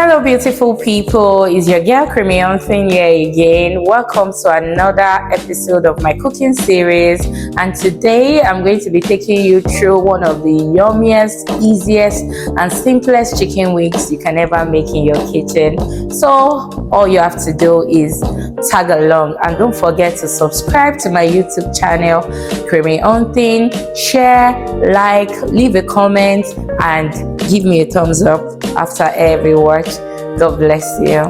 Hello, beautiful people. It's your girl Creamy Onthing here again. Welcome to another episode of my cooking series. And today I'm going to be taking you through one of the yummiest, easiest, and simplest chicken wings you can ever make in your kitchen. So all you have to do is tag along, and don't forget to subscribe to my YouTube channel, Creamy Onthing. Share, like, leave a comment, and give me a thumbs up after every watch. God bless you.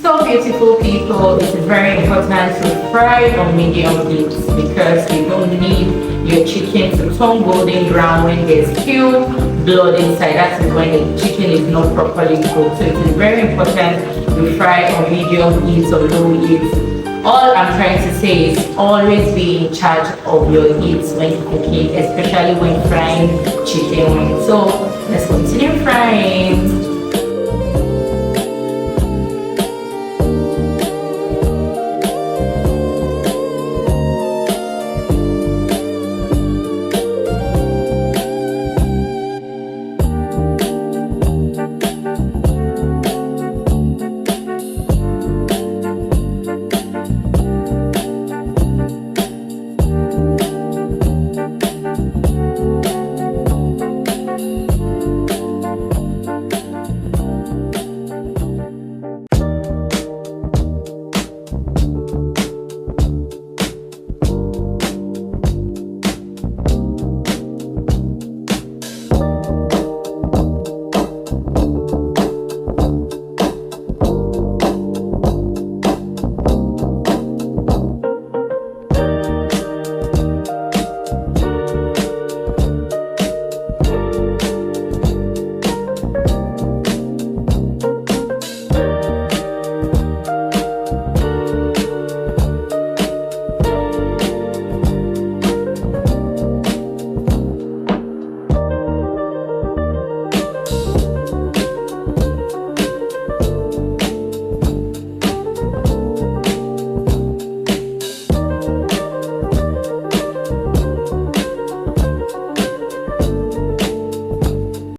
So beautiful people, it is very important to fry on medium heat because you don't need your chicken to turn golden brown when there's still blood inside. That is when the chicken is not properly cooked. So it is very important to fry on medium heat or low heat. All I'm trying to say is always be in charge of your heat when cooking, especially when frying chicken wings. So let's continue frying.